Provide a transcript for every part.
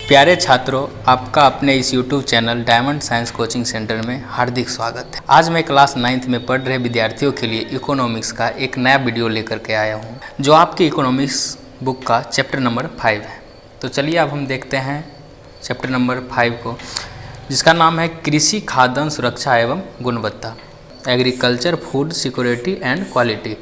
प्यारे छात्रों, आपका अपने इस YouTube channel diamond science coaching centre में हार्दिक स्वागत है। आज मैं क्लास 9th में पढ़ रहे विद्यार्थियों के लिए इकोनॉमिक्स का एक नया वीडियो लेकर के आया हूं, जो आपकी इकोनॉमिक्स बुक का चैप्टर नंबर 5 है। तो चलिए अब हम देखते हैं चैप्टर नंबर 5 को, जिसका नाम है कृषि खाद्यान्न सुरक्षा एवं गुणवत्ता, agriculture food security and quality.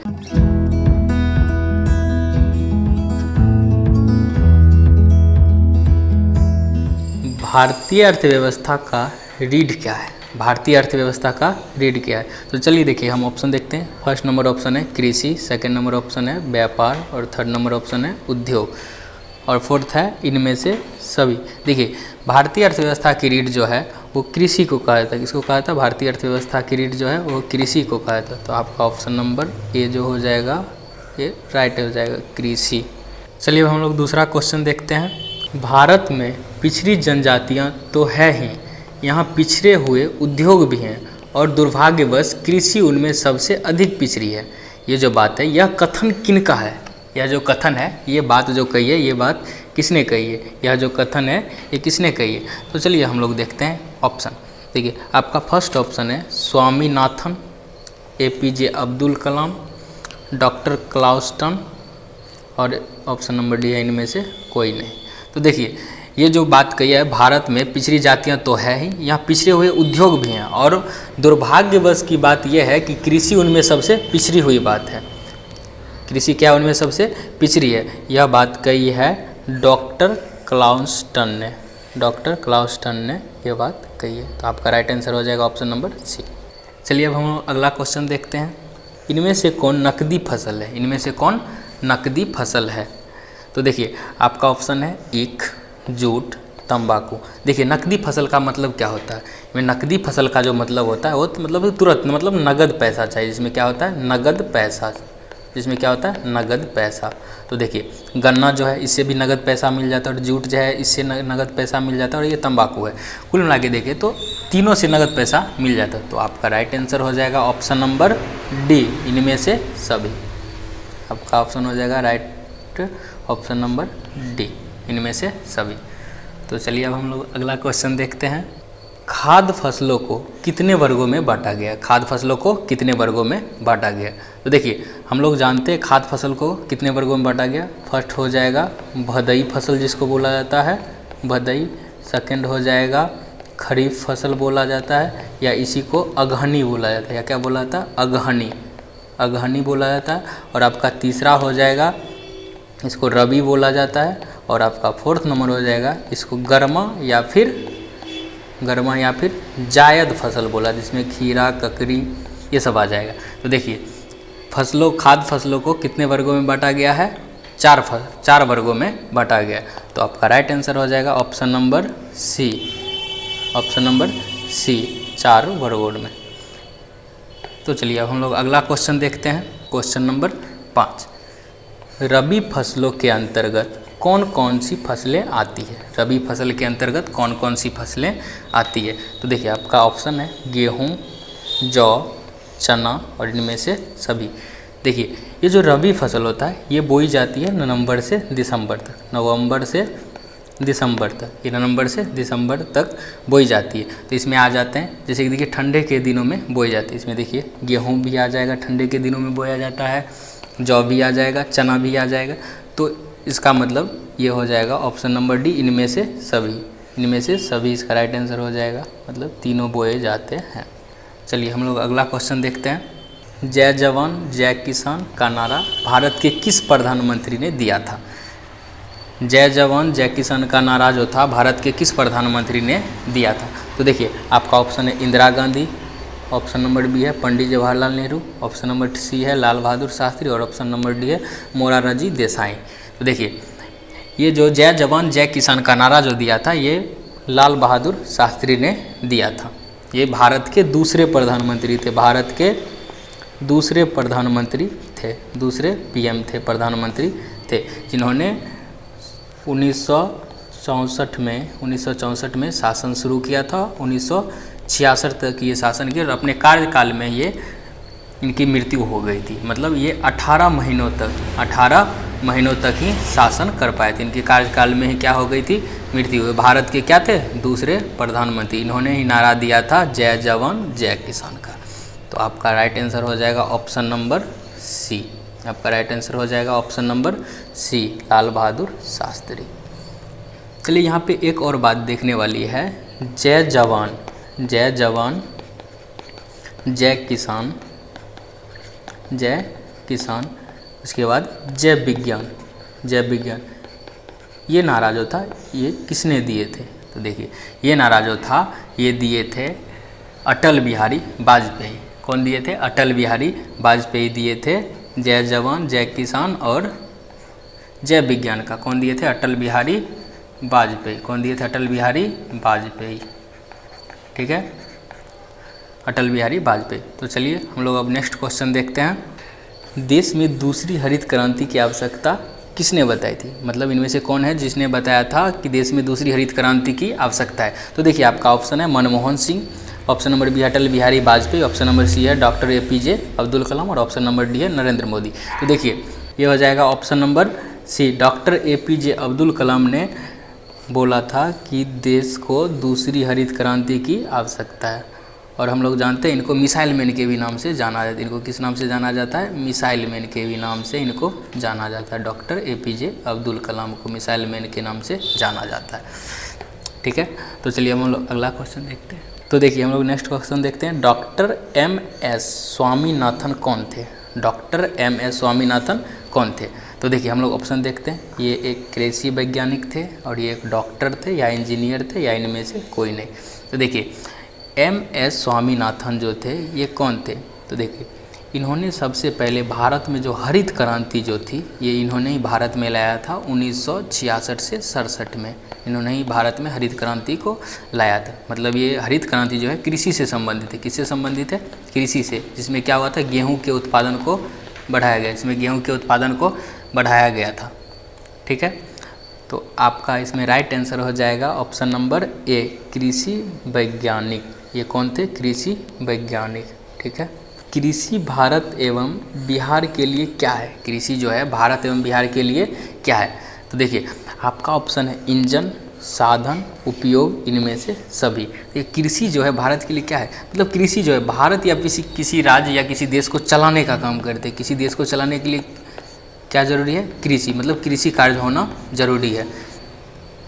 भारतीय अर्थव्यवस्था का रीढ़ क्या है? भारतीय अर्थव्यवस्था का रीढ़ क्या है? तो चलिए देखिए, हम ऑप्शन देखते हैं। फर्स्ट नंबर ऑप्शन है कृषि, सेकंड नंबर ऑप्शन है व्यापार और थर्ड नंबर ऑप्शन है उद्योग और फोर्थ है इनमें से सभी। देखिए, भारतीय अर्थव्यवस्था की रीढ़ जो है वो कृषि को कहा जाता है। किसको कहा जाता है? भारतीय अर्थव्यवस्था की रीढ़ जो है वो कृषि को कहा जाता है। तो आपका ऑप्शन नंबर ए जो हो जाएगा ये राइट हो जाएगा, कृषि। चलिए अब हम लोग दूसरा क्वेश्चन देखते हैं। भारत में पिछड़ी जनजातियां तो है ही, यहाँ पिछड़े हुए उद्योग भी हैं और दुर्भाग्यवश कृषि उनमें सबसे अधिक पिछड़ी है। ये जो बात है यह कथन किन का है? यह जो कथन है, ये बात जो कही है, ये बात किसने कही है? यह जो कथन है ये किसने कही है? तो चलिए हम लोग देखते हैं ऑप्शन। देखिए, आपका फर्स्ट ऑप्शन है स्वामीनाथन, APJ अब्दुल कलाम, डॉक्टर क्लाउस्टन और ऑप्शन नंबर डी है इनमें से कोई नहीं। तो देखिए, ये जो बात कही है भारत में पिछड़ी जातियां तो है ही, यहाँ पिछड़े हुए उद्योग भी हैं और दुर्भाग्यवश की बात यह है कि कृषि उनमें सबसे पिछड़ी हुई बात है। कृषि क्या उनमें सबसे पिछड़ी है? यह बात कही है डॉक्टर क्लाउस्टन ने। डॉक्टर क्लाउस्टन ने यह बात कही है। तो आपका राइट आंसर हो जाएगा ऑप्शन नंबर सी। चलिए अब हम अगला क्वेश्चन देखते हैं। इनमें से कौन नकदी फसल है? इनमें से कौन नकदी फसल है? तो देखिए, आपका ऑप्शन है ईख, जूट, तंबाकू। देखिए, नकदी फसल का मतलब क्या होता है? में नकदी फसल का जो मतलब होता है वो तो मतलब तुरंत मतलब नगद पैसा चाहिए, जिसमें क्या होता है? नगद पैसा। जिसमें क्या होता है? नगद पैसा। तो देखिए, गन्ना जो है इससे भी नगद पैसा मिल जाता है और जूट जो है इससे नगद पैसा मिल जाता है और ये तंबाकू है। कुल मिला के देखिए तो तीनों से नगद पैसा मिल जाता है। तो आपका राइट आंसर हो जाएगा ऑप्शन नंबर डी, इनमें से सभी। आपका ऑप्शन हो जाएगा राइट ऑप्शन नंबर डी, इनमें से सभी। तो चलिए अब हम लोग अगला क्वेश्चन देखते हैं। खाद्य फसलों को कितने वर्गों में बांटा गया? खाद्य फसलों को कितने वर्गों में बांटा गया? तो देखिए, हम लोग जानते हैं खाद्य फसल को कितने वर्गों में बांटा गया। फर्स्ट हो जाएगा भदई फसल, जिसको बोला जाता है भदई। सेकंड हो जाएगा खरीफ फसल बोला जाता है, या इसी को अगहनी बोला जाता है। या क्या बोला जाता है? अगहनी। अगहनी बोला जाता है। और आपका तीसरा हो जाएगा, इसको रबी बोला जाता है। और आपका फोर्थ नंबर हो जाएगा, इसको गर्मा या फिर जायद फसल बोला, जिसमें खीरा, ककड़ी ये सब आ जाएगा। तो देखिए, खाद्य फसलों को कितने वर्गों में बांटा गया है? चार वर्गों में बांटा गया। तो आपका राइट आंसर हो जाएगा option number C. Option number C, 4 वर्गों में। तो चलिए अब हम लोग अगला क्वेश्चन देखते हैं। Question number 5। रबी फसलों के अंतर्गत कौन कौन सी फसलें आती है? रबी फसल के अंतर्गत कौन कौन सी फसलें आती है? तो देखिए, आपका ऑप्शन है गेहूं, जौ, चना और इनमें से सभी। देखिए, ये जो रबी फसल होता है ये बोई जाती है नवंबर से दिसंबर तक। नवंबर से दिसंबर तक, ये नवंबर से दिसंबर तक बोई जाती है। तो इसमें आ जाते हैं, जैसे कि देखिए ठंडे के दिनों में बोई जाती है। इसमें देखिए गेहूँ भी आ जाएगा, ठंडे के दिनों में बोया जाता है। जौ भी आ जाएगा, चना भी आ जाएगा। तो इसका मतलब ये हो जाएगा ऑप्शन नंबर डी, इनमें से सभी। इनमें से सभी इसका राइट आंसर हो जाएगा, मतलब तीनों बोए जाते हैं। चलिए हम लोग अगला क्वेश्चन देखते हैं। जय जवान जय किसान का नारा भारत के किस प्रधानमंत्री ने दिया था? जय जवान जय किसान का नारा जो था भारत के किस प्रधानमंत्री ने दिया था? तो देखिए, आपका ऑप्शन है Indira Gandhi, option number B है Pandit Jawaharlal Nehru, option number C है लाल बहादुर शास्त्री और ऑप्शन नंबर डी है मोरारजी देसाई। तो देखिए, ये जो जय जवान जय किसान का नारा जो दिया था ये लाल बहादुर शास्त्री ने दिया था। ये भारत के दूसरे प्रधानमंत्री थे। भारत के दूसरे प्रधानमंत्री थे, दूसरे PM थे, प्रधानमंत्री थे, जिन्होंने 1964 में शासन शुरू किया था। 1966 तक ये शासन किया और अपने कार्यकाल में ये इनकी मृत्यु हो गई थी। मतलब ये 18 महीनों तक महीनों तक ही शासन कर पाए थे। इनके कार्यकाल में ही क्या हो गई थी, मृत्यु हुई। भारत के क्या थे, दूसरे प्रधानमंत्री। इन्होंने ही नारा दिया था जय जवान जय किसान का। तो आपका राइट आंसर हो जाएगा ऑप्शन नंबर सी। आपका राइट आंसर हो जाएगा ऑप्शन नंबर सी, लाल बहादुर शास्त्री। चलिए यहाँ पे एक और बात देखने वाली है, जय जवान जय किसान, उसके बाद जय विज्ञान, ये नारा जो था ये किसने दिए थे। तो देखिए ये नारा जो था ये दिए थे अटल बिहारी वाजपेयी। कौन दिए थे, अटल बिहारी वाजपेयी दिए थे। जय जवान जय किसान और जय विज्ञान का कौन दिए थे, अटल बिहारी वाजपेयी। कौन दिए थे, अटल बिहारी वाजपेयी। ठीक है, अटल बिहारी वाजपेयी। तो चलिए हम लोग अब नेक्स्ट क्वेश्चन देखते हैं। देश में दूसरी हरित क्रांति की आवश्यकता किसने बताई थी, मतलब इनमें से कौन है जिसने बताया था कि देश में दूसरी हरित क्रांति की आवश्यकता है। तो देखिए आपका ऑप्शन है Manmohan Singh, option number B Atal Bihari Vajpayee, option number C है डॉक्टर APJ अब्दुल कलाम और ऑप्शन नंबर डी है नरेंद्र मोदी। तो देखिए ये हो जाएगा option number C, doctor APJ Abdul Kalam ने बोला था कि देश को दूसरी हरित क्रांति की आवश्यकता है। और हम लोग जानते हैं इनको मिसाइल मैन के भी नाम से जाना जाता है। इनको किस नाम से जाना जाता है, मिसाइल मैन के भी नाम से इनको जाना जाता है। डॉक्टर APJ अब्दुल कलाम को मिसाइल मैन के नाम से जाना जाता है। ठीक है, तो चलिए हम लोग अगला क्वेश्चन देखते हैं। तो देखिए हम लोग नेक्स्ट क्वेश्चन देखते हैं, डॉक्टर MS स्वामीनाथन कौन थे, डॉक्टर MS स्वामीनाथन कौन थे। तो देखिए हम लोग ऑप्शन देखते हैं, ये एक कृषि वैज्ञानिक थे और ये एक डॉक्टर थे या इंजीनियर थे या इनमें से कोई नहीं। तो देखिए MS स्वामीनाथन जो थे ये कौन थे। तो देखिए इन्होंने सबसे पहले भारत में जो हरित क्रांति जो थी ये इन्होंने ही भारत में लाया था 1966 से 67 में। इन्होंने ही भारत में हरित क्रांति को लाया था। मतलब ये हरित क्रांति जो है कृषि से संबंधित है। किससे संबंधित है, कृषि से, जिसमें क्या हुआ था, गेहूँ के उत्पादन को बढ़ाया गया, इसमें गेहूँ के उत्पादन को बढ़ाया गया था। ठीक है, तो आपका इसमें राइट आंसर हो जाएगा ऑप्शन नंबर ए, कृषि वैज्ञानिक। ये कौन थे, कृषि वैज्ञानिक। ठीक है, कृषि भारत एवं बिहार के लिए क्या है, कृषि जो है भारत एवं बिहार के लिए क्या है। तो देखिए आपका ऑप्शन है इंजन, साधन, उपयोग, इनमें से सभी। ये कृषि जो है भारत के लिए क्या है, मतलब कृषि जो है भारत या किसी राज्य या किसी देश को चलाने का काम करते हैं। किसी देश को चलाने के लिए क्या जरूरी है, कृषि, मतलब कृषि कार्य होना जरूरी है।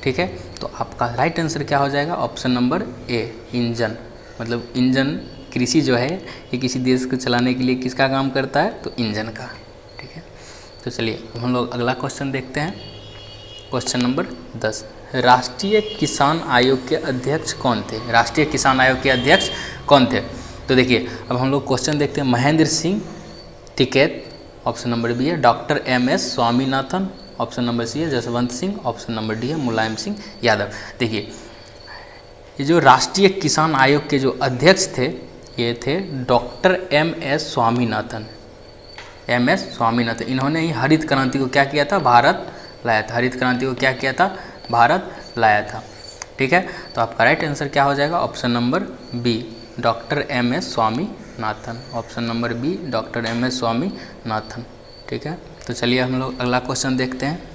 ठीक है, तो आपका राइट आंसर क्या हो जाएगा, ऑप्शन नंबर ए, इंजन। मतलब इंजन, कृषि जो है ये किसी देश को चलाने के लिए किसका काम करता है, तो इंजन का। ठीक है, तो चलिए हम लोग अगला क्वेश्चन देखते हैं, क्वेश्चन नंबर 10। राष्ट्रीय किसान आयोग के अध्यक्ष कौन थे, राष्ट्रीय किसान आयोग के अध्यक्ष कौन थे। तो देखिए अब हम लोग क्वेश्चन देखते हैं, Mahendra Singh Tikait, option number B है doctor MS Swaminathan, option number C है Jaswant Singh, option number D है मुलायम सिंह यादव। देखिए ये जो राष्ट्रीय किसान आयोग के जो अध्यक्ष थे ये थे doctor MS Swaminathan, MS Swaminathan. इन्होंने ही हरित क्रांति को क्या किया था, भारत लाया था। हरित क्रांति को क्या किया था, भारत लाया था। ठीक है, तो आपका राइट आंसर क्या हो जाएगा, option number B, doctor MS Swaminathan. Option number B, doctor MS Swaminathan. ठीक है, तो चलिए हम लोग अगला क्वेश्चन देखते हैं।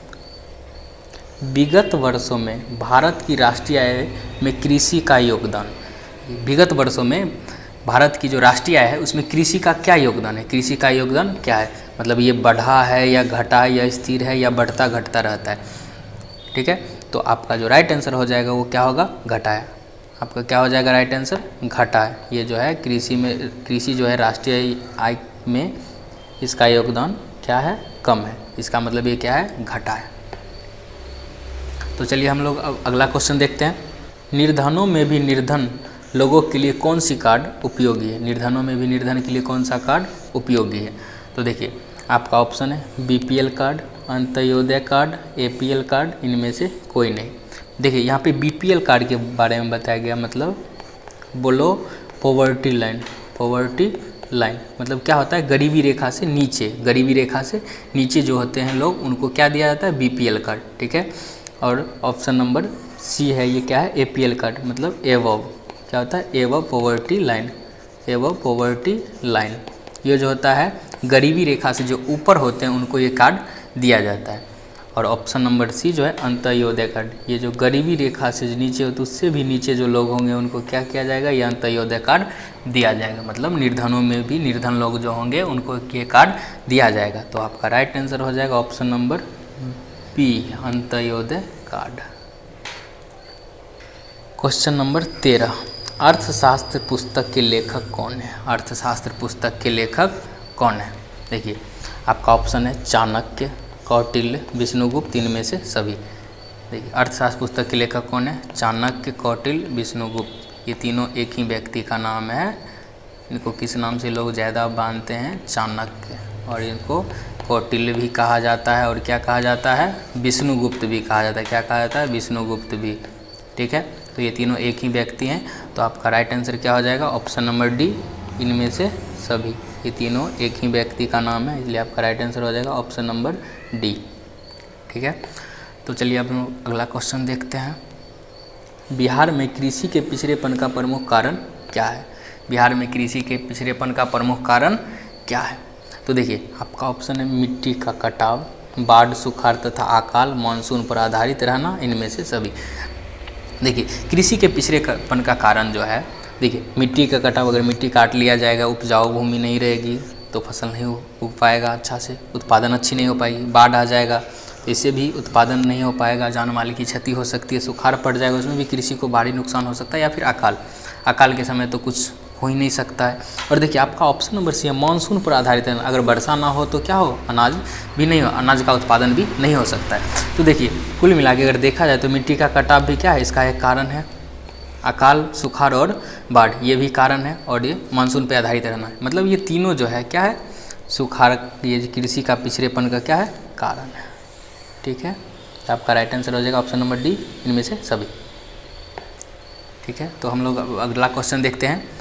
विगत वर्षों में भारत की राष्ट्रीय आय में कृषि का योगदान, विगत वर्षों में भारत की जो राष्ट्रीय आय है उसमें कृषि का क्या योगदान है, कृषि का योगदान क्या है, मतलब ये बढ़ा है या घटा है या स्थिर है या बढ़ता घटता रहता है। ठीक है, तो आपका जो राइट आंसर हो जाएगा वो क्या होगा, घटा है। आपका क्या हो जाएगा राइट आंसर, घटा है। ये जो है कृषि में, कृषि जो है राष्ट्रीय आय में इसका योगदान क्या है, कम है। इसका मतलब ये क्या है, घटा है। तो चलिए हम लोग अब अगला क्वेश्चन देखते हैं। निर्धनों में भी निर्धन लोगों के लिए कौन सी कार्ड उपयोगी है, निर्धनों में भी निर्धन के लिए कौन सा कार्ड उपयोगी है। तो देखिए आपका ऑप्शन है BPL card, Antyodaya card, APL card, इनमें से कोई नहीं। देखिए यहाँ पे BPL कार्ड के बारे में बताया गया, मतलब बोलो पॉवर्टी लाइन, पॉवर्टी लाइन मतलब क्या होता है, गरीबी रेखा से नीचे, गरीबी रेखा से नीचे जो होते हैं लोग उनको क्या दिया जाता है, BPL कार्ड। ठीक है, और ऑप्शन नंबर सी है ये क्या है, APL कार्ड, मतलब एवव, क्या होता है, एवव पॉवर्टी लाइन, एवव पॉवर्टी लाइन। ये जो होता है गरीबी रेखा से जो ऊपर होते हैं उनको ये कार्ड दिया जाता है। और ऑप्शन नंबर सी जो है अंत्योदय कार्ड, ये जो गरीबी रेखा से नीचे हो तो उससे भी नीचे जो लोग होंगे उनको क्या किया जाएगा, ये अंत्योदय कार्ड दिया जाएगा। मतलब निर्धनों में भी निर्धन लोग जो होंगे उनको ये कार्ड दिया जाएगा। तो आपका राइट आंसर हो जाएगा option number B, Antyodaya card. Question number 13, अर्थशास्त्र पुस्तक के लेखक कौन है? अर्थशास्त्र पुस्तक के लेखक कौन है? देखिए आपका ऑप्शन है चाणक्य, कौटिल्य, विष्णुगुप्त, इनमें से सभी। देखिए अर्थशास्त्र पुस्तक के लेखक कौन है? चाणक्य, कौटिल्य, विष्णुगुप्त, ये तीनों एक ही व्यक्ति का नाम है। इनको किस नाम से लोग ज़्यादा मानते हैं? चाणक्य। और इनको कौटिल्य भी कहा जाता है और क्या कहा जाता है? विष्णुगुप्त भी कहा जाता है। क्या कहा जाता है? विष्णुगुप्त भी। ठीक है, तो ये तीनों एक ही व्यक्ति हैं। तो आपका राइट आंसर क्या हो जाएगा? ऑप्शन नंबर डी, इनमें से सभी। ये तीनों एक ही व्यक्ति का नाम है, इसलिए आपका राइट आंसर हो जाएगा ऑप्शन नंबर डी। ठीक है, तो चलिए अब हम अगला क्वेश्चन देखते हैं। बिहार में कृषि के पिछड़ेपन का प्रमुख कारण क्या है? बिहार में कृषि के पिछड़ेपन का प्रमुख कारण क्या है? तो देखिए आपका ऑप्शन है मिट्टी का कटाव, बाढ़, सुखाड़ तथा अकाल, मानसून पर आधारित रहना, इनमें से सभी। देखिए कृषि के पिछड़ेपन का कारण जो है, देखिए मिट्टी का कटाव, अगर मिट्टी काट लिया जाएगा, उपजाऊ भूमि नहीं रहेगी तो फसल नहीं उग पाएगा अच्छा से, उत्पादन अच्छी नहीं हो पाएगी। बाढ़ आ जाएगा तो इससे भी उत्पादन नहीं हो पाएगा, जान माल की क्षति हो सकती है। सुखाड़ पड़ जाएगा, उसमें भी कृषि को भारी नुकसान हो सकता है। या फिर अकाल के समय तो कुछ हो ही नहीं सकता है। और देखिए आपका ऑप्शन नंबर सी है मानसून पर आधारित है। अगर वर्षा ना हो तो क्या हो? अनाज भी नहीं हो, अनाज का उत्पादन भी नहीं हो सकता है। तो देखिए कुल मिला के अगर देखा जाए तो मिट्टी का कटाव भी क्या है? इसका एक कारण है। अकाल, सुखाड़ और बाढ़, ये भी कारण है। और ये मानसून पर आधारित रहना है। मतलब ये तीनों जो है क्या है? सुखाड़, ये कृषि का पिछड़ेपन का क्या है? कारण है। ठीक है, तो आपका राइट आंसर हो जाएगा ऑप्शन नंबर डी, इनमें से सभी। ठीक है, तो हम लोग अगला क्वेश्चन देखते हैं।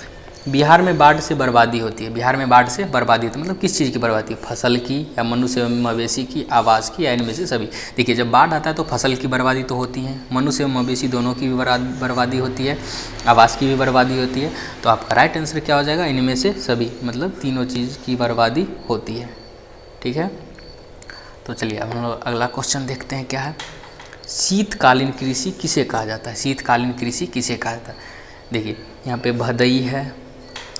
बिहार में बाढ़ से बर्बादी होती है। बिहार में बाढ़ से बर्बादी होती है मतलब किस चीज़ की बर्बादी? फसल की, या मनुष्य एवं मवेशी की, आवास की, या इनमें से सभी। देखिए जब बाढ़ आता है तो फसल की बर्बादी तो होती है, मनुष्य एवं मवेशी दोनों की भी बर्बादी होती है, आवास की भी बर्बादी होती है। तो आपका राइट आंसर क्या हो जाएगा? इनमें से सभी, मतलब तीनों चीज़ की बर्बादी होती है। ठीक है, तो चलिए अब हम लोग अगला क्वेश्चन देखते हैं क्या है। शीतकालीन कृषि किसे कहा जाता है? शीतकालीन कृषि किसे कहा जाता है? देखिए यहाँ पे भदई है,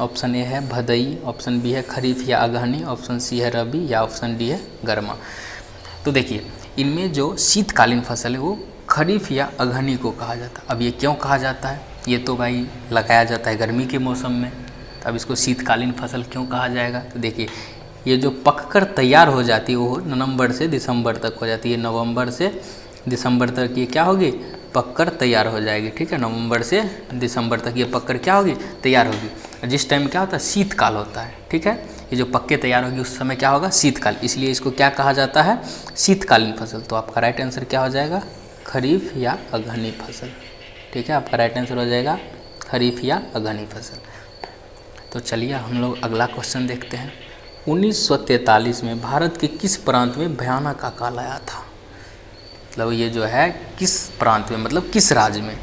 ऑप्शन ए है भदई, ऑप्शन बी है खरीफ या अगहनी, ऑप्शन सी है रबी, या ऑप्शन डी है गर्मा। तो देखिए इनमें जो शीतकालीन फसल है वो खरीफ या अगहनी को कहा जाता है। अब ये क्यों कहा जाता है? ये तो भाई लगाया जाता है गर्मी के मौसम में, तो अब इसको शीतकालीन फसल क्यों कहा जाएगा? तो देखिए ये जो पककर तैयार हो जाती है वो नवंबर से दिसंबर तक हो जाती है। नवंबर से दिसंबर तक ये क्या होगी? पककर तैयार हो जाएगी। ठीक है, नवंबर से दिसंबर तक ये पककर क्या होगी? तैयार होगी। जिस टाइम क्या होता है? शीतकाल होता है। ठीक है, ये जो पक के तैयार होगी उस समय क्या होगा? शीतकाल। इसलिए इसको क्या कहा जाता है? शीतकालीन फसल। तो आपका राइट आंसर क्या हो जाएगा? खरीफ या अगहनी फसल। ठीक है, आपका राइट आंसर हो जाएगा खरीफ या अगहनी फसल। तो चलिए हम लोग अगला क्वेश्चन देखते हैं। 1943 में भारत के किस प्रांत में भयानक अकाल आया था? मतलब ये जो है किस प्रांत में, मतलब किस राज्य में?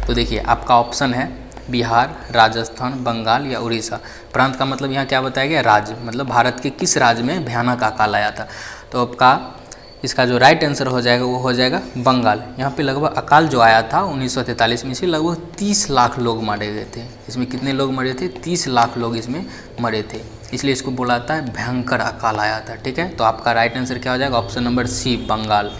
तो देखिए आपका ऑप्शन है बिहार, राजस्थान, बंगाल या उड़ीसा। प्रांत का मतलब यहाँ क्या बताया गया? राज्य, मतलब भारत के किस राज्य में भयानक अकाल आया था। तो आपका इसका जो राइट आंसर हो जाएगा वो हो जाएगा बंगाल। यहाँ पे लगभग अकाल जो आया था 1943 में, इसमें लगभग 30 लाख लोग मारे गए थे। इसमें कितने लोग मरे थे? 30 लाख लोग इसमें मरे थे, इसलिए इसको बोला जाता है भयंकर अकाल आया था। ठीक है, तो आपका राइट आंसर क्या हो जाएगा? Option number C, Bengal.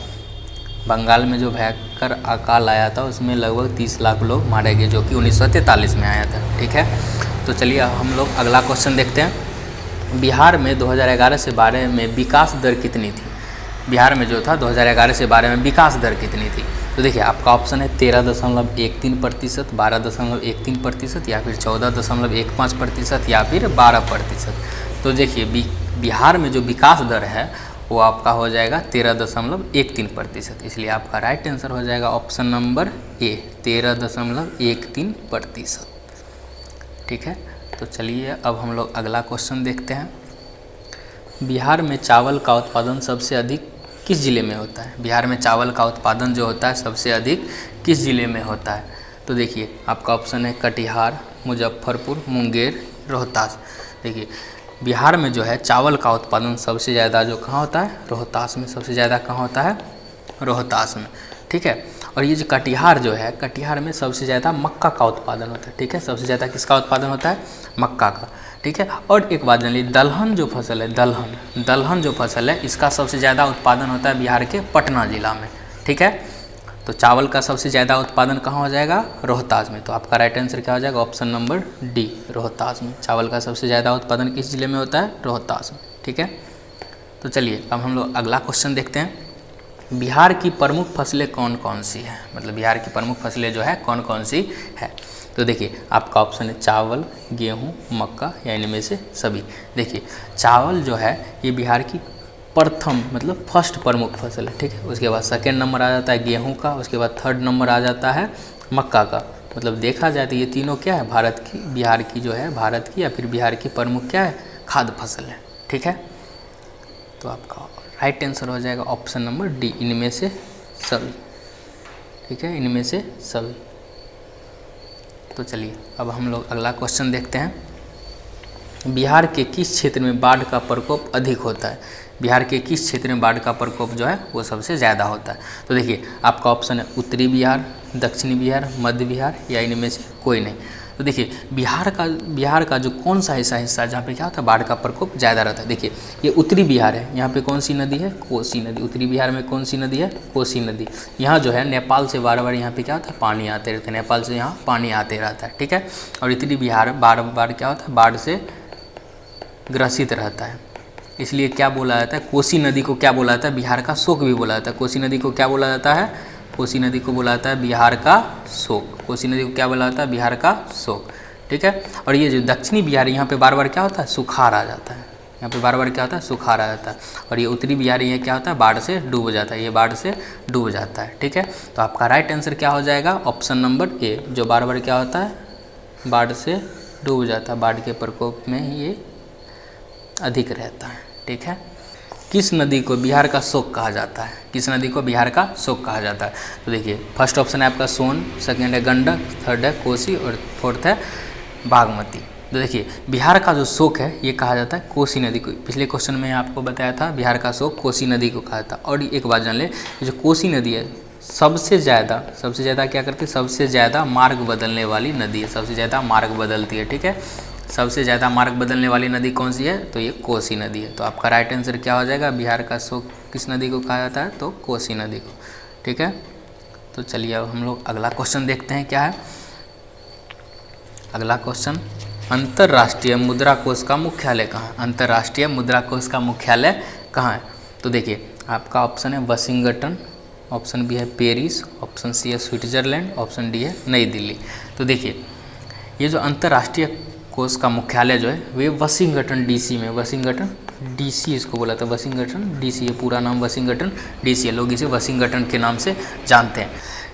Bengal में जो भयंकर अकाल आया था उसमें लगभग 30 लाख लोग मारे गए, जो कि 1943 में आया था। ठीक है, तो चलिए हम लोग अगला क्वेश्चन देखते हैं। बिहार में 2011 से 12 में विकास दर कितनी थी? बिहार में जो था 2011 से 12 में विकास दर कितनी थी? तो देखिए आपका ऑप्शन है 13.13%, 12.13%, या फिर 14.15%, या फिर 12%। तो देखिए बिहार में जो विकास दर है वो आपका हो जाएगा 13.13%। इसलिए आपका राइट आंसर हो जाएगा ऑप्शन नंबर ए, 13.13%। ठीक है, तो चलिए अब हम लोग अगला क्वेश्चन देखते हैं। बिहार में चावल का उत्पादन सबसे अधिक किस ज़िले में होता है? बिहार में चावल का उत्पादन जो होता है सबसे अधिक किस ज़िले में होता है? तो देखिए आपका ऑप्शन है कटिहार, मुजफ्फरपुर, मुंगेर, रोहतास। देखिए बिहार में जो है चावल का उत्पादन सबसे ज़्यादा जो कहाँ होता है, रोहतास में। सबसे ज़्यादा कहाँ होता है, रोहतास में, ठीक है। और ये जो कटिहार जो है, कटिहार में सबसे ज़्यादा मक्का का उत्पादन होता है, ठीक है। सबसे ज़्यादा किसका उत्पादन होता है, मक्का का, ठीक है। और एक बात जान लीजिए, दलहन जो फसल है, दलहन जो फसल है, इसका सबसे ज़्यादा उत्पादन होता है बिहार के पटना जिला में, ठीक है। तो चावल का सबसे ज़्यादा उत्पादन कहाँ हो जाएगा, रोहतास में। तो आपका राइट आंसर क्या हो जाएगा, ऑप्शन नंबर डी, रोहतास में। चावल का सबसे ज़्यादा उत्पादन किस जिले में होता है, रोहतास में, ठीक है। तो चलिए अब हम लोग अगला क्वेश्चन देखते हैं। बिहार की प्रमुख फसलें कौन कौन सी हैं, मतलब बिहार की प्रमुख फसलें जो है कौन कौन सी है। तो देखिए आपका ऑप्शन है चावल, गेहूं, मक्का या इनमें से सभी। देखिए चावल जो है ये बिहार की प्रथम मतलब फर्स्ट प्रमुख फसल है, ठीक है। उसके बाद सेकेंड नंबर आ जाता है गेहूं का, उसके बाद थर्ड नंबर आ जाता है मक्का का। मतलब देखा जाए तो ये तीनों क्या है, भारत की, बिहार की जो है भारत की या फिर बिहार की प्रमुख क्या है, खाद्य फसल है, ठीक है। तो आपका राइट आंसर हो जाएगा ऑप्शन नंबर डी, इनमें से सभी, ठीक है, इनमें से सभी। तो चलिए अब हम लोग अगला क्वेश्चन देखते हैं। बिहार के किस क्षेत्र में बाढ़ का प्रकोप अधिक होता है, बिहार के किस क्षेत्र में बाढ़ का प्रकोप जो है वो सबसे ज़्यादा होता है। तो देखिए आपका ऑप्शन है उत्तरी बिहार, दक्षिणी बिहार, मध्य बिहार या इनमें से कोई नहीं। तो देखिए बिहार का जो कौन सा हिस्सा जहाँ पे क्या होता है, बाढ़ का प्रकोप ज़्यादा रहता है। देखिए ये उत्तरी बिहार है, यहाँ पे कौन सी नदी है, कोसी नदी। उत्तरी बिहार में कौन सी नदी है, कोसी नदी। यहाँ जो है नेपाल से बार बार यहाँ पे क्या होता है, पानी आते रहते हैं, नेपाल से यहाँ पानी आते रहता है, ठीक है। और उत्तरी बिहार बार बार क्या होता है, बाढ़ से ग्रसित रहता है। इसलिए क्या बोला जाता है, कोसी नदी को क्या बोला जाता है, बिहार का शोक भी बोला जाता है। कोसी नदी को क्या बोला जाता है, कोसी नदी को बोला जाता है बिहार का शोक। कोसी नदी को क्या बोला जाता है, बिहार का शोक, ठीक है। और ये जो दक्षिणी बिहार, यहाँ पे बार बार क्या होता है, सुखाड़ आ जाता है। यहाँ पे बार बार क्या होता है, सुखाड़ आ जाता है। और ये उत्तरी बिहार ये क्या होता है, बाढ़ से डूब जाता है, ये बाढ़ से डूब जाता है, ठीक है। तो आपका राइट आंसर क्या हो जाएगा, ऑप्शन नंबर ए, जो बार बार क्या होता है, बाढ़ से डूब जाता है, बाढ़ के प्रकोप में ये अधिक रहता है, ठीक है। किस नदी को बिहार का शोक कहा जाता है, किस नदी को बिहार का शोक कहा जाता है। तो देखिए फर्स्ट ऑप्शन है आपका सोन, सेकंड है गंडक, थर्ड है कोसी और फोर्थ है बागमती। तो देखिए बिहार का जो शोक है ये कहा जाता है कोसी नदी को। पिछले क्वेश्चन में आपको बताया था बिहार का शोक कोसी नदी को कहा था। और एक बात जान ले, जो कोसी नदी है सबसे ज़्यादा क्या करती है, सबसे ज़्यादा मार्ग बदलने वाली नदी है, सबसे ज़्यादा मार्ग बदलती है, ठीक है। सबसे ज़्यादा मार्ग बदलने वाली नदी कौन सी है, तो ये कोसी नदी है। तो आपका राइट आंसर क्या हो जाएगा, बिहार का शोक किस नदी को कहा जाता है, तो कोसी नदी को, ठीक है। तो चलिए अब हम लोग अगला क्वेश्चन देखते हैं क्या है। अगला क्वेश्चन, अंतर्राष्ट्रीय मुद्रा कोष का मुख्यालय कहाँ है, अंतर्राष्ट्रीय मुद्रा कोष का मुख्यालय कहाँ है। तो देखिए आपका ऑप्शन है वाशिंगटन, ऑप्शन बी है पेरिस, ऑप्शन सी है स्विट्जरलैंड, ऑप्शन डी है नई दिल्ली। तो देखिए ये जो अंतर्राष्ट्रीय कोष का मुख्यालय जो है वे वाशिंगटन डीसी में, वाशिंगटन डीसी इसको बोला था, वाशिंगटन डीसी, ये पूरा नाम वाशिंगटन डीसी है, लोग इसे वाशिंगटन के नाम से जानते हैं।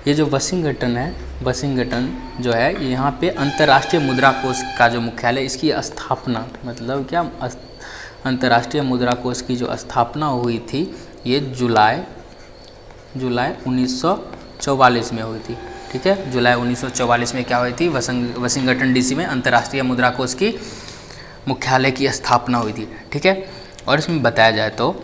ये जो वाशिंगटन है, वाशिंगटन जो है यहाँ पे अंतर्राष्ट्रीय मुद्रा कोष का जो मुख्यालय, इसकी स्थापना मतलब क्या, अंतर्राष्ट्रीय मुद्रा कोष की जो स्थापना हुई थी ये जुलाई 1944 में हुई थी, ठीक है। जुलाई 1944 में क्या हुई थी, वाशिंगटन डीसी में अंतर्राष्ट्रीय मुद्रा कोष की मुख्यालय की स्थापना हुई थी, ठीक है। और इसमें बताया जाए तो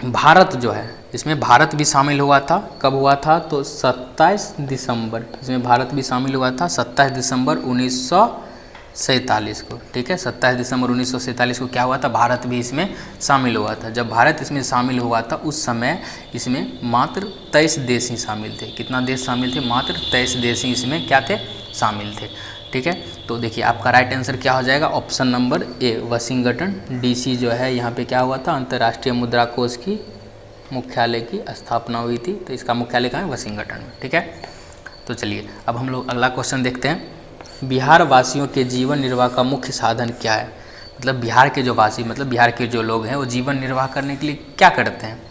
भारत जो है, इसमें भारत भी शामिल हुआ था। कब हुआ था, तो 27 दिसंबर, इसमें भारत भी शामिल हुआ था 27 दिसंबर 1947 को, ठीक है। 27 दिसंबर 1947 को क्या हुआ था, भारत भी इसमें शामिल हुआ था। जब भारत इसमें शामिल हुआ था उस समय इसमें मात्र 23 देश ही शामिल थे। कितना देश शामिल थे, मात्र 23 देश ही इसमें क्या थे, शामिल थे, ठीक है। तो देखिए आपका राइट आंसर क्या हो जाएगा, option number A, Washington DC जो है यहाँ पे क्या हुआ था, अंतर्राष्ट्रीय मुद्रा कोष की मुख्यालय की स्थापना हुई थी। तो इसका मुख्यालय कहाँ है, वाशिंगटन में, ठीक है। तो चलिए अब हम लोग अगला क्वेश्चन देखते हैं। बिहार वासियों के जीवन निर्वाह का मुख्य साधन क्या है, मतलब बिहार के जो वासी, मतलब बिहार के जो लोग हैं वो जीवन निर्वाह करने के लिए क्या करते हैं,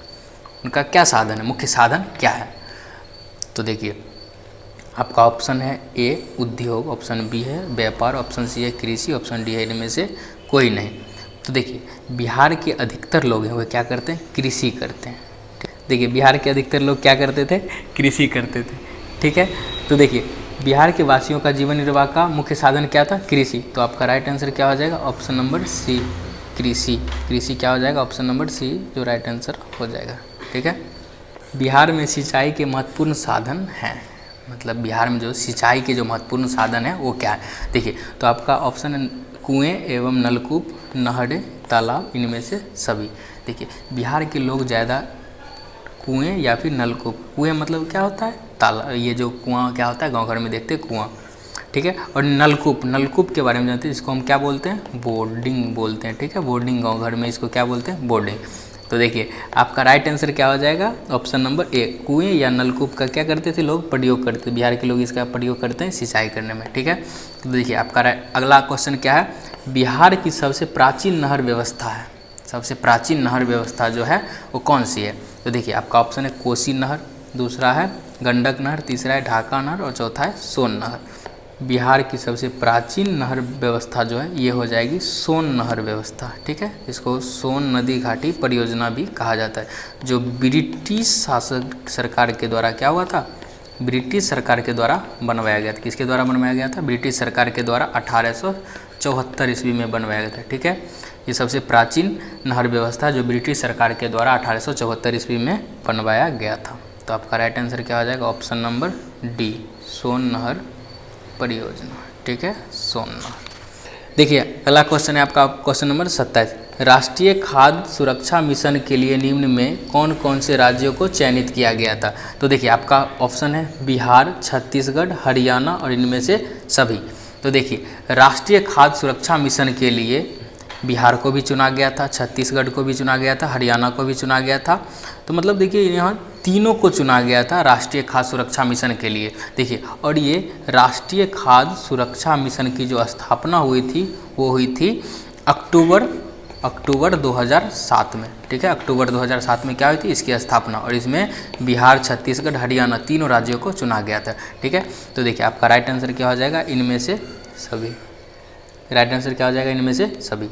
उनका क्या साधन है, मुख्य साधन क्या है। तो देखिए आपका ऑप्शन है ए उद्योग, ऑप्शन बी है व्यापार, ऑप्शन सी है कृषि, ऑप्शन डी है इनमें से कोई नहीं। तो देखिए बिहार के अधिकतर लोग हैं वो क्या करते हैं, कृषि करते हैं। देखिए बिहार के अधिकतर लोग क्या करते थे, कृषि करते थे, ठीक है। तो देखिए बिहार के वासियों का जीवन निर्वाह का मुख्य साधन क्या था, कृषि। तो आपका राइट आंसर क्या हो जाएगा, ऑप्शन नंबर सी, कृषि। कृषि क्या हो जाएगा, ऑप्शन नंबर सी जो राइट आंसर हो जाएगा। ठीक है। बिहार में सिंचाई के महत्वपूर्ण साधन हैं, मतलब बिहार में जो सिंचाई के जो महत्वपूर्ण साधन है वो क्या है। देखिए तो आपका ऑप्शन है कुएँ एवं नलकूप, नहरें, तालाब, इनमें से सभी। देखिए बिहार के लोग ज़्यादा कुएँ या फिर नलकूप, कुएँ मतलब क्या होता है तालाब, ये जो कुआँ क्या होता है गांव घर में देखते हैं कुआँ। ठीक है। और नलकूप, नलकूप के बारे में जानते हैं, इसको हम क्या बोलते हैं, बोर्डिंग बोलते हैं। ठीक है, बोर्डिंग गांव घर में इसको क्या बोलते हैं, बोर्डिंग। तो देखिए आपका राइट आंसर क्या हो जाएगा, ऑप्शन नंबर ए। कुएँ या नलकूप का क्या करते थे लोग, प्रयोग करते, बिहार के लोग इसका प्रयोग करते हैं सिंचाई करने में। ठीक है। तो देखिए आपका अगला क्वेश्चन क्या है, बिहार की सबसे प्राचीन नहर व्यवस्था है, सबसे प्राचीन नहर व्यवस्था जो है वो कौन सी है। तो देखिए आपका ऑप्शन है कोसी नहर, दूसरा है गंडक नहर, तीसरा है ढाका नहर और चौथा है सोन नहर। बिहार की सबसे प्राचीन नहर व्यवस्था जो है ये हो जाएगी सोन नहर व्यवस्था। ठीक है, इसको सोन नदी घाटी परियोजना भी कहा जाता है, जो ब्रिटिश शासक सरकार के द्वारा क्या हुआ था, ब्रिटिश सरकार के द्वारा बनवाया गया था। किसके द्वारा बनवाया गया था, ब्रिटिश सरकार के द्वारा 1874 ईस्वी में बनवाया गया था। ठीक है, ये सबसे प्राचीन नहर व्यवस्था जो ब्रिटिश सरकार के द्वारा 1874 ईस्वी में बनवाया गया था। तो आपका राइट आंसर क्या हो जाएगा, ऑप्शन नंबर डी, सोन नहर परियोजना। ठीक है, सोन नहर। देखिए अगला क्वेश्चन है आपका क्वेश्चन नंबर 27, राष्ट्रीय खाद्य सुरक्षा मिशन के लिए निम्न में कौन कौन से राज्यों को चयनित किया गया था। तो देखिए आपका ऑप्शन है बिहार, छत्तीसगढ़, हरियाणा और इनमें से सभी। तो देखिए राष्ट्रीय खाद्य सुरक्षा मिशन के लिए बिहार को भी चुना गया था, छत्तीसगढ़ को भी चुना गया था, हरियाणा को भी चुना गया था। तो मतलब देखिए यहाँ तीनों को चुना गया था राष्ट्रीय खाद्य सुरक्षा मिशन के लिए। देखिए और ये राष्ट्रीय खाद्य सुरक्षा मिशन की जो स्थापना हुई थी वो हुई थी अक्टूबर 2007 में। ठीक है, अक्टूबर 2007 में क्या हुई थी, इसकी स्थापना, और इसमें बिहार, छत्तीसगढ़, हरियाणा तीनों राज्यों को चुना गया था। ठीक है, तो देखिए आपका राइट आंसर क्या हो जाएगा, इनमें से सभी। राइट आंसर क्या हो जाएगा, इनमें से सभी।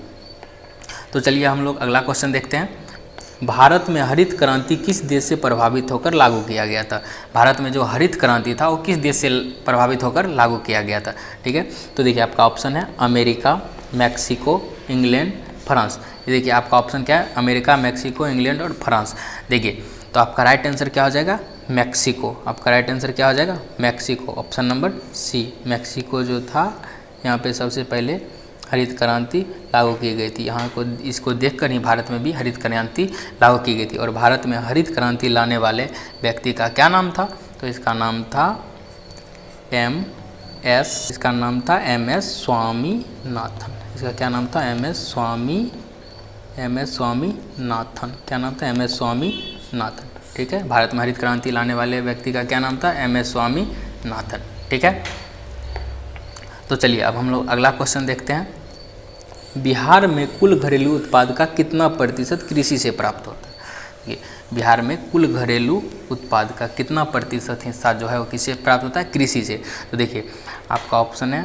तो चलिए हम लोग अगला क्वेश्चन देखते हैं, भारत में हरित क्रांति किस देश से प्रभावित होकर लागू किया गया था। भारत में जो हरित क्रांति था वो किस देश से प्रभावित होकर लागू किया गया था। ठीक है, तो देखिए आपका ऑप्शन है अमेरिका, मैक्सिको, इंग्लैंड, फ्रांस। ये देखिए आपका ऑप्शन क्या है, अमेरिका, मैक्सिको, इंग्लैंड और फ्रांस। देखिए तो आपका राइट आंसर क्या हो जाएगा, मैक्सिको। आपका राइट आंसर क्या हो जाएगा, Mexico, option number C. Mexico जो था यहाँ पे सबसे पहले हरित क्रांति लागू की गई थी। यहाँ को इसको देखकर ही भारत में भी हरित क्रांति लागू की गई थी। और भारत में हरित क्रांति लाने वाले व्यक्ति का क्या नाम था, तो इसका नाम था इसका नाम था MS स्वामीनाथन। इसका क्या नाम था, MS स्वामीनाथन। क्या नाम था, MS स्वामीनाथन। ठीक है, भारत में हरित क्रांति लाने वाले व्यक्ति का क्या नाम था, MS स्वामीनाथन। ठीक है, तो चलिए अब हम लोग अगला क्वेश्चन देखते हैं, बिहार में कुल घरेलू उत्पाद का कितना प्रतिशत कृषि से प्राप्त होता है। ये बिहार में कुल घरेलू उत्पाद का कितना प्रतिशत हिस्सा जो है वो किससे प्राप्त होता है, कृषि से। तो देखिए आपका ऑप्शन है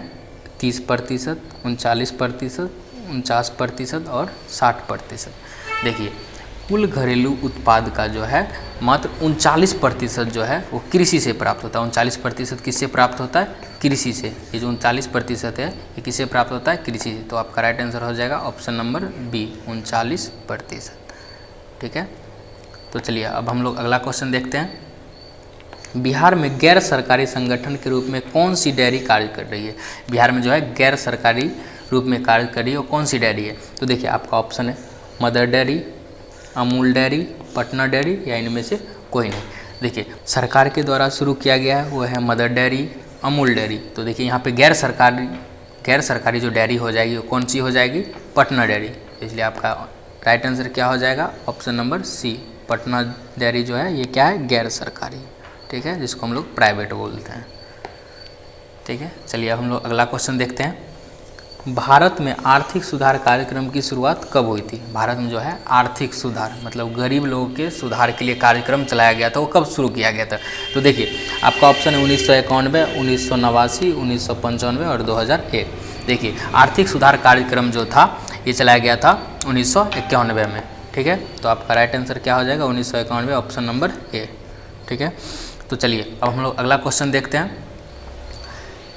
30%, 39%, 49% और 60%। देखिए कुल घरेलू उत्पाद का जो है मात्र 39% जो है वो कृषि से प्राप्त होता है। 39% किससे प्राप्त होता है, कृषि से। ये जो 39% है ये किससे प्राप्त होता है, कृषि से। तो आपका राइट आंसर हो जाएगा ऑप्शन नंबर बी, 39%। ठीक है, तो चलिए अब हम लोग अगला क्वेश्चन देखते हैं, बिहार में गैर सरकारी संगठन के रूप में कौन सी डेयरी कार्य कर रही है। बिहार में जो है गैर सरकारी रूप में कार्य कर रही है वो कौन सी डेयरी है। तो देखिए आपका ऑप्शन है mother dairy, Amul dairy, Patna dairy या इनमें से कोई नहीं। देखिए सरकार के द्वारा शुरू किया गया है वो है मदर डेयरी, अमूल डेयरी। तो देखिए यहाँ पे गैर सरकारी जो डेयरी हो जाएगी वो कौन सी हो जाएगी, पटना डेयरी। इसलिए आपका राइट आंसर क्या हो जाएगा, option number C. Patna dairy जो है ये क्या है, गैर सरकारी। ठीक है, जिसको हम लोग प्राइवेट बोलते हैं। ठीक है, चलिए अब हम लोग अगला क्वेश्चन देखते हैं, भारत में आर्थिक सुधार कार्यक्रम की शुरुआत कब हुई थी। भारत में जो है आर्थिक सुधार मतलब गरीब लोगों के सुधार के लिए कार्यक्रम चलाया गया था, वो कब शुरू किया गया था। तो देखिए आपका ऑप्शन है 1991, 1989, 1995 और 2001। देखिए आर्थिक सुधार कार्यक्रम जो था ये चलाया गया था 1991 में। ठीक है, तो आपका राइट आंसर क्या हो जाएगा, 1991, ऑप्शन नंबर ए। ठीक है, तो चलिए अब हम लोग अगला क्वेश्चन देखते हैं,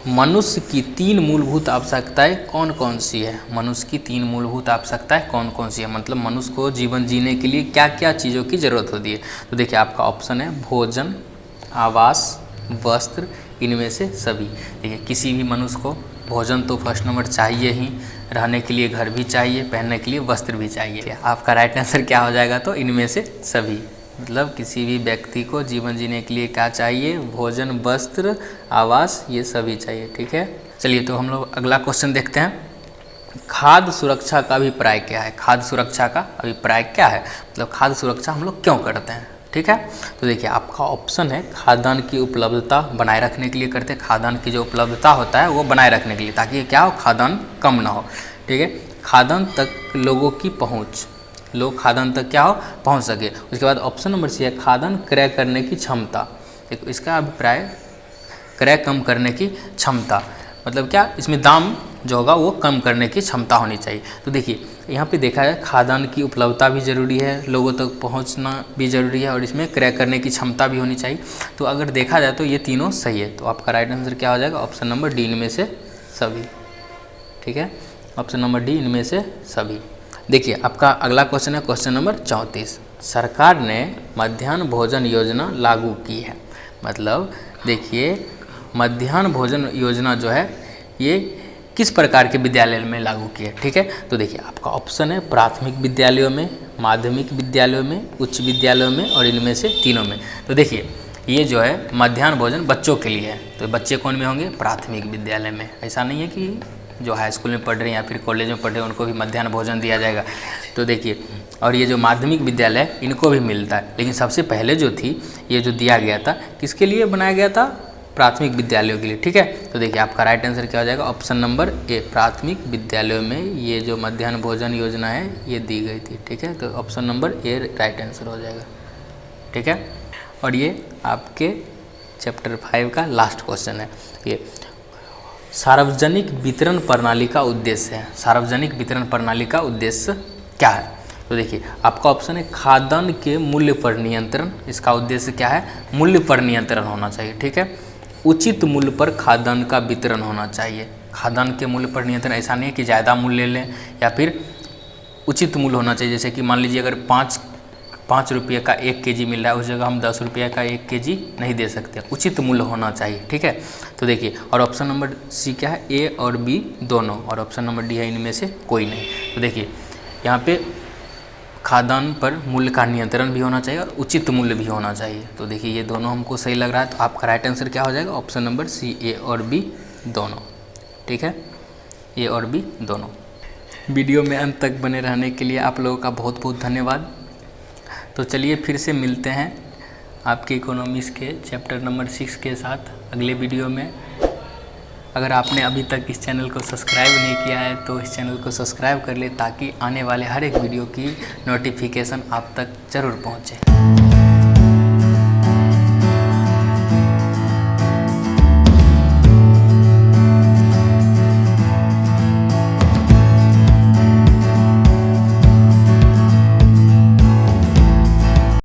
मनुष्य की 3 मूलभूत आवश्यकताएं कौन कौन सी है? मनुष्य की 3 मूलभूत आवश्यकताएं कौन कौन सी है, मतलब मनुष्य को जीवन जीने के लिए क्या क्या चीज़ों की ज़रूरत होती है? तो देखिए आपका ऑप्शन है भोजन, आवास, वस्त्र, इनमें से सभी। देखिए किसी भी मनुष्य को भोजन तो फर्स्ट नंबर चाहिए ही, रहने के लिए घर भी चाहिए, पहनने के लिए वस्त्र भी चाहिए। आपका राइट आंसर क्या हो जाएगा? तो इनमें से सभी, मतलब किसी भी व्यक्ति को जीवन जीने के लिए क्या चाहिए? भोजन, वस्त्र, आवास, ये सभी चाहिए। ठीक है, चलिए तो हम लोग अगला क्वेश्चन देखते हैं। खाद्य सुरक्षा का अभिप्राय क्या है? खाद्य सुरक्षा का अभिप्राय क्या है, मतलब खाद्य सुरक्षा हम लोग क्यों करते हैं? ठीक है, तो देखिए आपका ऑप्शन है खाद्यान्न की उपलब्धता बनाए रखने के लिए करते हैं। खाद्यान्न की जो उपलब्धता होता है वो बनाए रखने के लिए, ताकि क्या हो, खाद्यान्न कम ना हो। ठीक है, खाद्यान्न तक लोगों की पहुँच, लोग खाद्यान्न तक क्या हो, पहुंच सके। उसके बाद ऑप्शन नंबर सी है खाद्यान्न क्रय करने की क्षमता। देखो इसका अभिप्राय क्रय कम करने की क्षमता, मतलब क्या, इसमें दाम जो होगा वो कम करने की क्षमता होनी चाहिए। तो देखिए यहाँ पे देखा है खाद्यान्न की उपलब्धता भी ज़रूरी है, लोगों तक पहुँचना भी ज़रूरी है, और इसमें क्रय करने की क्षमता भी होनी चाहिए। तो अगर देखा जाए तो ये तीनों सही है। तो आपका राइट आंसर क्या हो जाएगा? ऑप्शन नंबर डी, इनमें से सभी। ठीक है, ऑप्शन नंबर डी, इनमें से सभी। देखिए आपका अगला क्वेश्चन है क्वेश्चन नंबर 34। सरकार ने मध्याह्न भोजन योजना लागू की है, मतलब देखिए मध्याह्न भोजन योजना जो है ये किस प्रकार के विद्यालय में लागू की है? ठीक है, तो देखिए आपका ऑप्शन है प्राथमिक विद्यालयों में, माध्यमिक विद्यालयों में, उच्च विद्यालयों में, और इनमें से तीनों में। तो देखिए ये जो है मध्याह्न भोजन बच्चों के लिए है, तो बच्चे कौन में होंगे? प्राथमिक विद्यालय में। ऐसा नहीं है कि जो हाई स्कूल में पढ़ रहे हैं या फिर कॉलेज में पढ़ रहे हैं उनको भी मध्याह्न भोजन दिया जाएगा। तो देखिए, और ये जो माध्यमिक विद्यालय इनको भी मिलता है, लेकिन सबसे पहले जो थी ये जो दिया गया था किसके लिए बनाया गया था? प्राथमिक विद्यालयों के लिए। ठीक है, तो देखिए आपका राइट आंसर क्या हो जाएगा? ऑप्शन नंबर ए, प्राथमिक विद्यालयों में ये जो मध्याह्न भोजन योजना है ये दी गई थी। ठीक है, तो option number A right answer हो जाएगा। ठीक है, और ये आपके चैप्टर 5 का लास्ट क्वेश्चन है। ये सार्वजनिक वितरण प्रणाली का उद्देश्य है। सार्वजनिक वितरण प्रणाली का उद्देश्य क्या है? तो देखिए आपका ऑप्शन है खाद्यान्न के मूल्य पर नियंत्रण। इसका उद्देश्य क्या है? मूल्य पर नियंत्रण होना चाहिए। ठीक है, उचित मूल्य पर खाद्यान्न का वितरण होना चाहिए। खाद्यान्न के मूल्य पर नियंत्रण, ऐसा नहीं है कि ज़्यादा मूल्य ले लें, या फिर उचित मूल्य होना चाहिए। जैसे कि मान लीजिए अगर 5 रुपये का 1 केजी मिल रहा है, उस जगह हम 10 रुपये का 1 केजी नहीं दे सकते, उचित मूल्य होना चाहिए। ठीक है, तो देखिए, और ऑप्शन नंबर सी क्या है? ए और बी दोनों, और ऑप्शन नंबर डी है इनमें से कोई नहीं। तो देखिए यहाँ पे खाद्यान्न पर मूल्य का नियंत्रण भी होना चाहिए और उचित मूल्य भी होना चाहिए। तो देखिए ये दोनों हमको सही लग रहा है, तो आपका राइट आंसर क्या हो जाएगा? ऑप्शन नंबर सी, ए और बी दोनों। ठीक है, ए और बी दोनों। वीडियो में अंत तक बने रहने के लिए आप लोगों का बहुत बहुत धन्यवाद। तो चलिए फिर से मिलते हैं आपके इकोनॉमिक्स के चैप्टर नंबर 6 के साथ अगले वीडियो में। अगर आपने अभी तक इस चैनल को सब्सक्राइब नहीं किया है तो इस चैनल को सब्सक्राइब कर ले, ताकि आने वाले हर एक वीडियो की नोटिफिकेशन आप तक ज़रूर पहुँचे।